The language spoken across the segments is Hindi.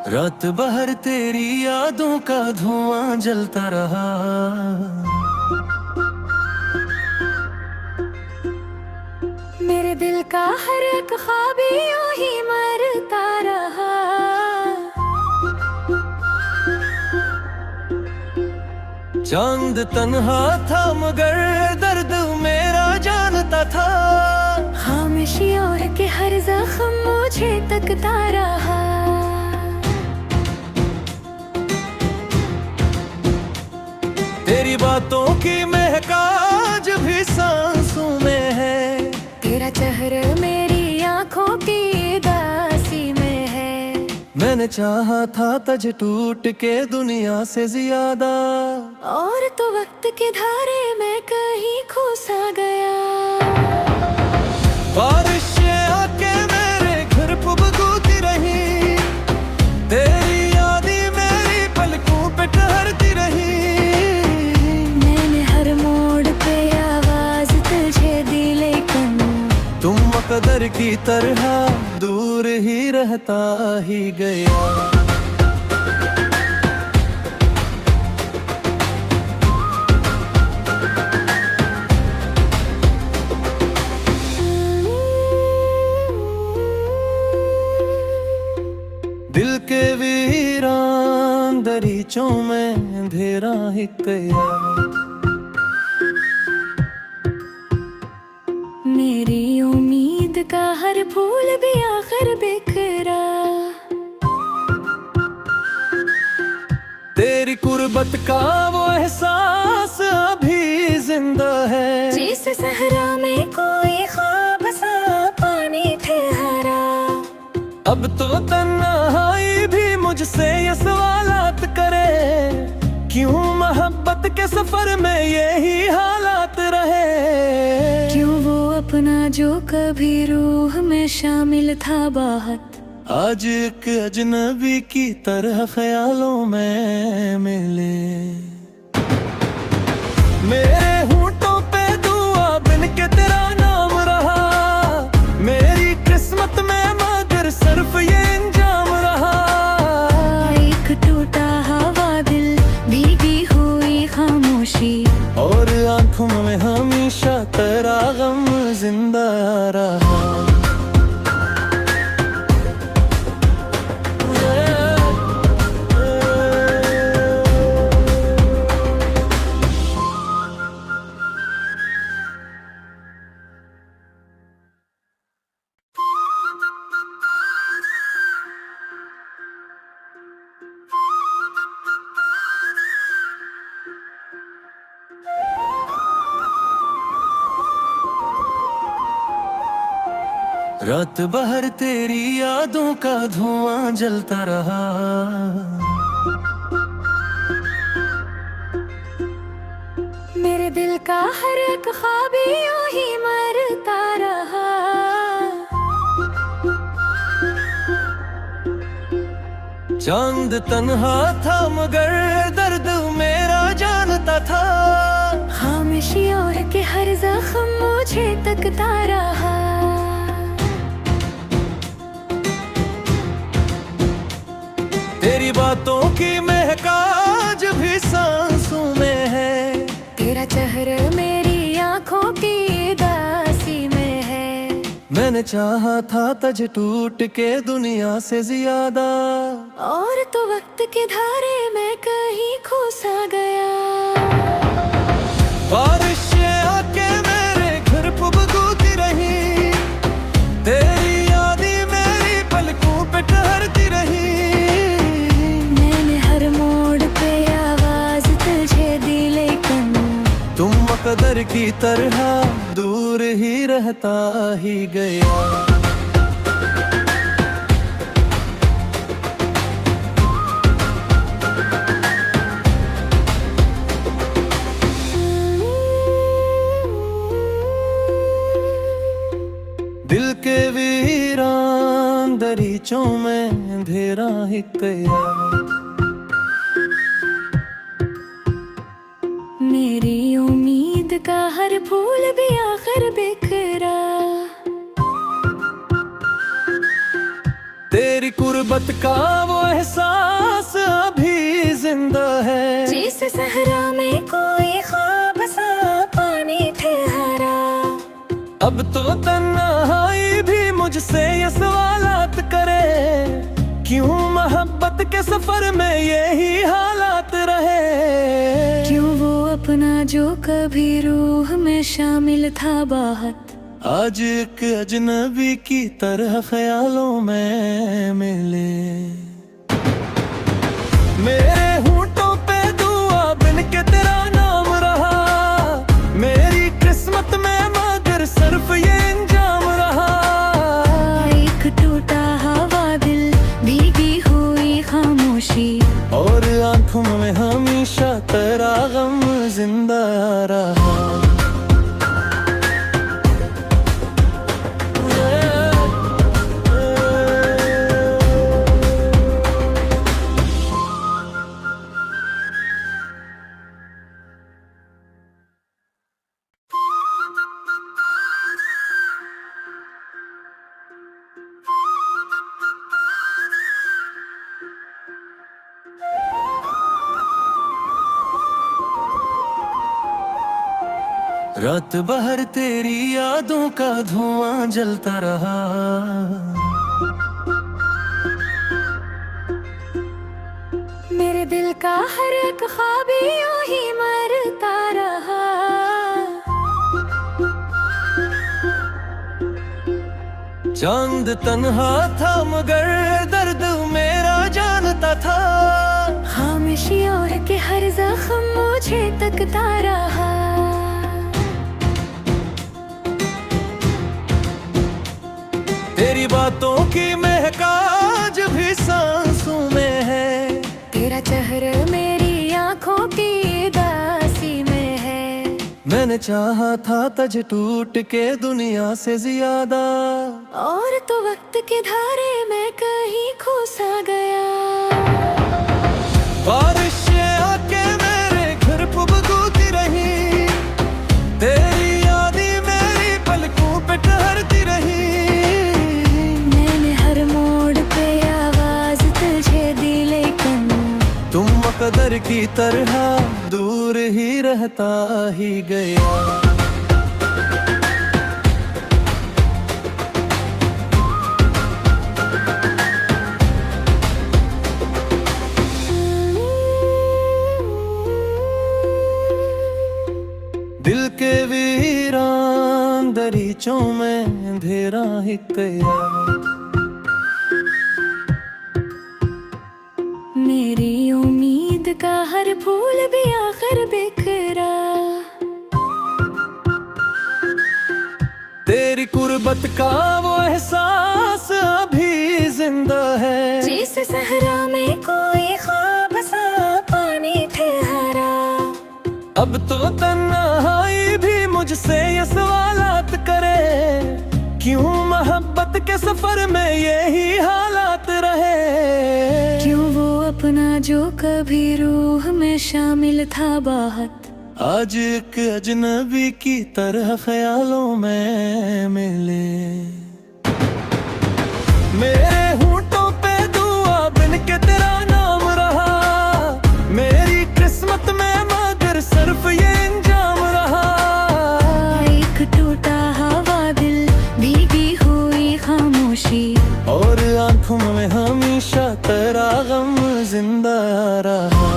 रात भर तेरी यादों का धुआं जलता रहा। मेरे दिल का हर एक ख्वाब यूं ही मरता रहा। चांद तन्हा था मगर दर्द मेरा जानता था। खामोशियों के हर जख्म मुझे तकता रहा। तेरी बातों की महक आज भी सांसों में है। तेरा चेहरा मेरी आंखों की दासी में है। मैंने चाहा था तज टूट के दुनिया से ज्यादा, और तो वक्त के धारे में कहीं खो सा गया। बारिशें आके मेरे घर को भगोती रही। तेरी यादें मेरी पलकों पे ठहरती रही। मैंने हर मोड़ पे आवाज तुझे दी, लेकिन तुम मुकद्दर की तरह दूर ही रहता ही गया। दिल के वीरान दरीचों में अंधेरा ही गया। मेरी उम्मीद का हर फूल भी आखिर बिखरा। तेरी कुर्बत का वो एहसास अभी जिंदा है। जिस सहरा में कोई ख्वाब सा पानी ठहरा। अब तो तन्हाई भी मुझसे ये सवालात करे, क्यों मोहब्बत के सफर में यही हालात रहे। क्यों वो अपना जो कभी रूह में शामिल था बाहत, आज एक अजनबी की तरह ख्यालों में मिले। मेरे होंठों पे दुआ बिन के तेरा नाम रहा। मेरी किस्मत में मगर सिर्फ ये इंजाम रहा। एक टूटा हवा दिल, भीगी हुई खामोशी, और आंखों में हमेशा तेरा गम जिंदा रहा। रात भर तेरी यादों का धुआं जलता रहा। मेरे दिल का हर एक ख्वाब यूं ही मरता रहा। चांद तन्हा था मगर दर्द मेरा जानता था। खामोशियों के हर जख्म मुझे तकता रहा। तेरी बातों की महक आज भी सांसों में है। तेरा चेहरा मेरी आंखों की दासी में है। मैंने चाहा था तज टूट के दुनिया से ज्यादा, और तो वक्त के धारे में कहीं खो सा गया। बारिशें आके मेरे घर को भगोती रही। तेरी यादें मेरी पलकों पे ठहरती रही। मैंने हर मोड़ पे आवाज तुझे दी, लेकिन तुम मुकद्दर की तरह दूर ही रहता ही गया। दिल के वीरान दरीचों में अंधेरा ही गया। मेरी उम्मीद का हर फूल भी आखिर बिखरा। तेरी कुर्बत का वो एहसास अभी जिंदा है। जिस सहरा में कोई ख्वाब सा पानी ठहरा, अब तो तन्हाई भी मुझसे ये सवालात करे, क्यों मोहब्बत के सफर में यही हालात रहे। क्यों वो अपना जो कभी रूह में शामिल था बाहत, आज एक अजनबी की तरह ख्यालों में मिले। मेरे होंठों पे दुआ बिन के तेरा नाम रहा, मेरी किस्मत में मगर सिर्फ ये इंजाम रहा। एक टूटा हवा दिल, भीगी हुई खामोशी, और आंखों में हमेशा तेरा गम जिंदा रहा। रात भर तेरी यादों का धुआं जलता रहा, मेरे दिल का हर एक ख्वाब यूं ही मरता रहा। चांद तन्हा था मगर दर्द मेरा जानता था, खामोशियों के हर जख्म मुझे तकता रहा। तेरी बातों की महक आज भी सांसों में है, तेरा चेहरा मेरी आंखों की दासी में है। मैंने चाहा था तज टूट के दुनिया से ज्यादा, और तो वक्त के धारे में कहीं खो सा गया। बारिशें आके मेरे घर पे बगूती रही, तेरी यादें मेरी पलकों पे ठहरती रही। मैंने हर मोड़ पे आवाज तुझे दी, लेकिन तुम मुकद्दर की तरह दूर ही रहता ही गया। दिल के वीरान दरीचों में अंधेरा ही गया। मेरी उम्मीद का हर फूल भी आखिर बिखरा, तेरी कुर्बत का वो एहसास अभी जिंदा है। जिस सहरा में कोई ख्वाब सा पानी ठहरा, अब तो तन्हाई भी मुझसे ये सवालात करे, क्यों मोहब्बत के सफर में यही हालात रहे। क्यों वो अपना जो कभी रूह में शामिल था बाहत, आज एक अजनबी की तरह ख्यालों में मिले। मेरे होंठों पे दुआ बिन के तेरा नाम रहा, मेरी किस्मत में मगर सिर्फ ये इंजाम रहा। एक टूटा हवा दिल, भीगी हुई खामोशी, और आंखों में हमेशा तेरा गम जिंदा रहा।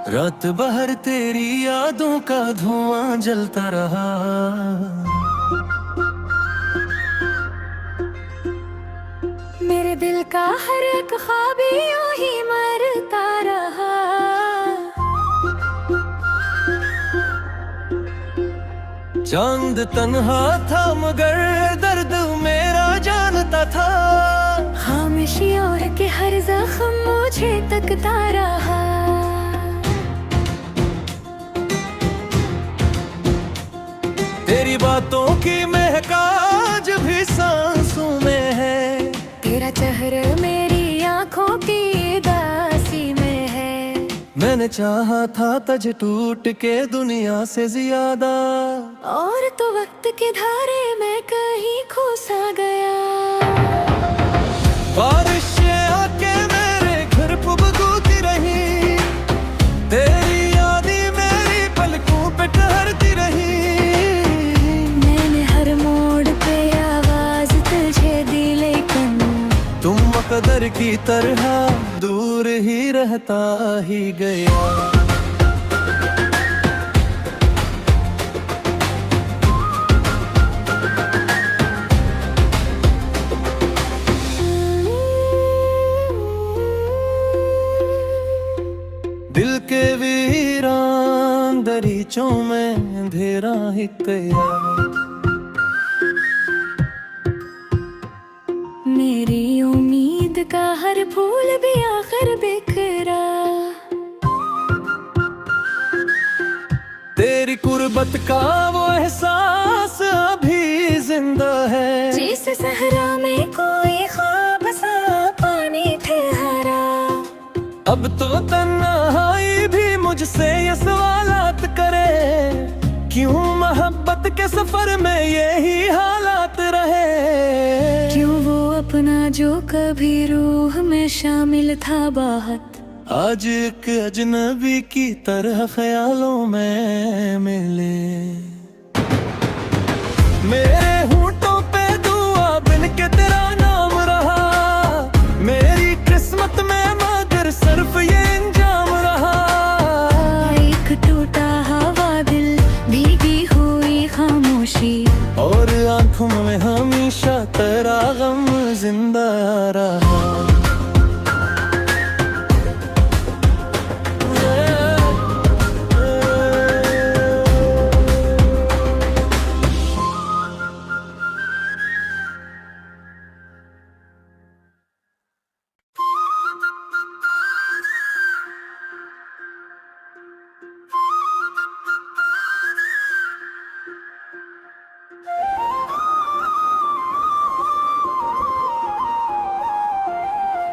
रात भर तेरी यादों का धुआं जलता रहा, मेरे दिल का हर एक ख्वाब यूं ही मरता रहा। चांद तन्हा था मगर दर्द मेरा जानता था, खामोशी खामोशियों के हर जख्म मुझे तकता रहा। तेरी बातों की महक आज भी सांसों में है। तेरा चेहरा मेरी आंखों की दासी में है। मैंने चाहा था तज टूट के दुनिया से ज्यादा, और तो वक्त के धारे में कहीं खो सा गया। बारिश आके मेरे घर पुबगूती रही, तेरी यादें मेरी पलकों पे ठहरती रही। मैंने हर मोड़ पे आवाज तुझे दी, लेकिन तुम मुकद्दर की तरह दूर ही रहता ही गया। दिल के वीरान दरीचों में अंधेरा ही गया। मेरी उम्मीद का हर फूल भी आखिर बिखरा। तेरी कुर्बत का वो एहसास अभी जिंदा है। जिस सहरा में कोई ख्वाब सा पानी ठहरा। अब तो तन्हाई भी मुझसे ये सवालात करे, क्यों मोहब्बत के सफर में यही हालात रहे। क्यों वो अपना जो कभी रूह में शामिल था बाहत, आज एक अजनबी की तरह ख्यालों में मिले। मेरे होंठों पे दुआ बिन के तेरा नाम रहा, मेरी किस्मत में मगर सिर्फ ये अंजाम रहा। एक टूटा हवा दिल, भीगी हुई खामोशी, और आंखों में हमेशा तेरा गम जिंदा रहा।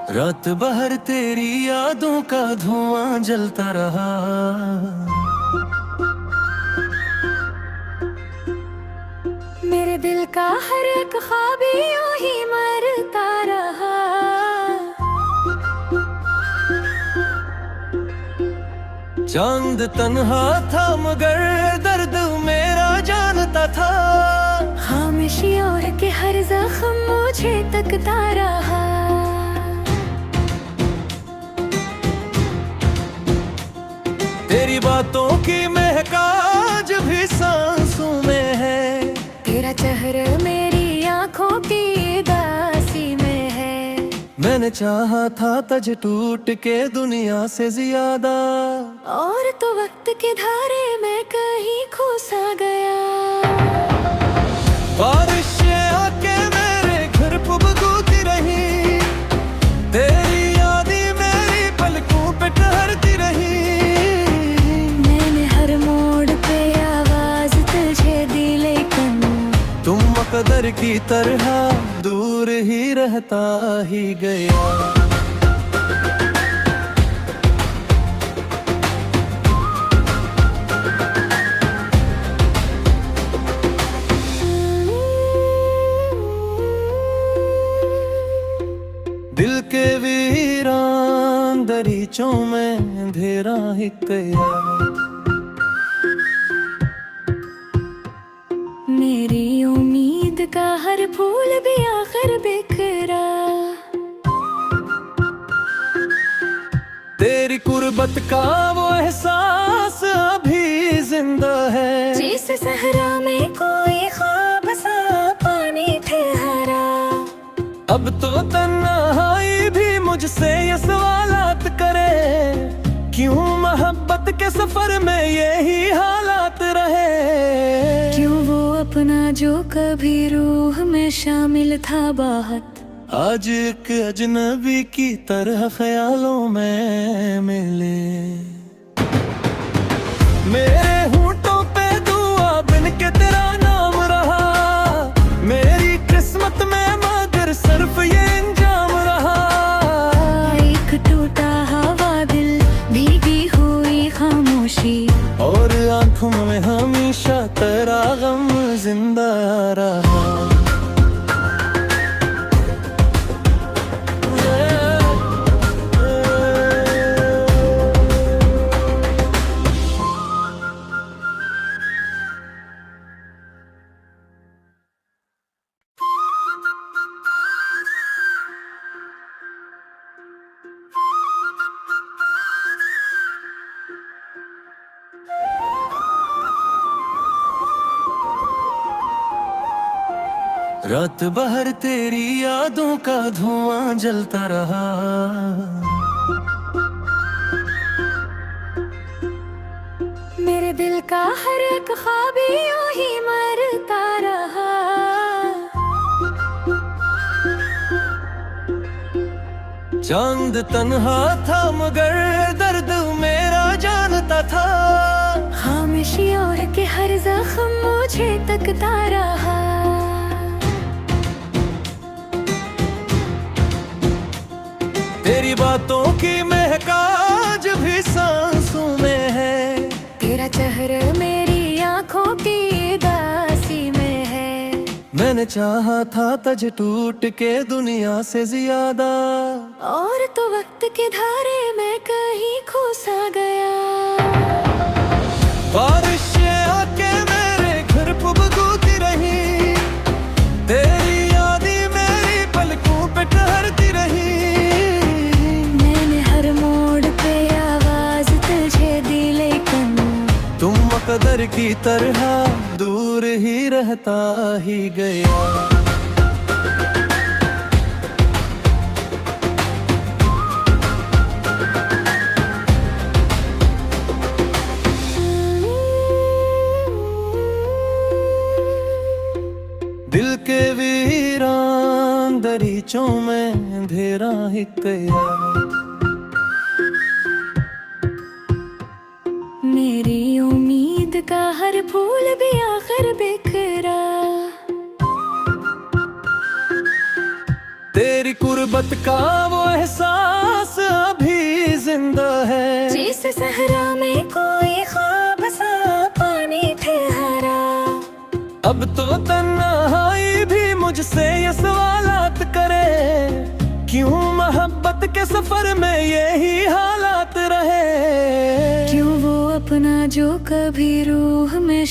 रात भर तेरी यादों का धुआं जलता रहा। मेरे दिल का हर एक ख्वाब यूं ही मरता रहा। चांद तन्हा था मगर दर्द मेरा जानता था। खामोशियों के हर जख्म मुझे तकता रहा। तेरी बातों की महक आज भी सांसों में है। तेरा चेहरा मेरी आंखों की दासी में है। मैंने चाहा था तज टूट के दुनिया से ज्यादा, और तो वक्त के धारे में कहीं खो सा गया। बारिश आके मेरे घर पुबगूती रही, तेरी यादें मेरी पलकों पे ठहरती रही। मैंने हर मोड़ पे आवाज तुझे दी, लेकिन तुम मुकद्दर की तरह दूर ही रहता ही गया। दिल के वीरान दरीचों में अंधेरा ही गया। मेरी उम्मीद का हर फूल भी आखिर बिखरा। तेरी कुर्बत का वो एहसास अभी जिंदा है। जिस सहरा में कोई ख्वाब सा पानी ठहरा। अब तो तन्हाई भी मुझसे ये सवालात करे, क्यों मोहब्बत के सफर में यही हालात रहे। क्यों वो अपना जो कभी रूह में शामिल था बाहत, आज एक अजनबी की तरह ख्यालों में मिले। मेरे होंठों पे दुआ बिन के तेरा नाम रहा, मेरी किस्मत में मगर सिर्फ ये इंजाम रहा। एक टूटा हवा दिल, भीगी हुई खामोशी, और आंखों में हमेशा तेरा गम जिंदा रहा। रात भर तेरी यादों का धुआं जलता रहा। मेरे दिल का हर एक ख्वाब यूं ही मरता रहा। चांद तन्हा था मगर दर्द मेरा जानता था। खामोशियों के हर जख्म मुझे तकता रहा। तेरी बातों की महक आज भी सांसों में है। तेरा चेहरा मेरी आंखों की उदासी में है। मैंने चाहा था तुझे टूट के दुनिया से ज्यादा, और तो वक्त के धारे में कहीं खो सा गया। बारिशें आके मेरे घर पुबगूती रही, तेरी यादें मेरी पलकों पे ठहरती रही। मैंने हर मोड़ पे आवाज तुझे दी, लेकिन तुम मुकद्दर की तरह दूर ही रहता ही गया। दिल के वीरान दरीचों में अंधेरा ही गया। मेरी उम्मीद का हर फूल भी आखिर बिखरा। तेरी कुर्बत का वो एहसास अभी जिंदा है। जैसे सहरा में कोई ख्वाब सा पानी ठहरा। अब तो तन्हाई भी मुझसे ये सवालात करे, क्यों मोहब्बत के सफर में यही हालात रहे। क्यों वो अपना जो कभी रूह में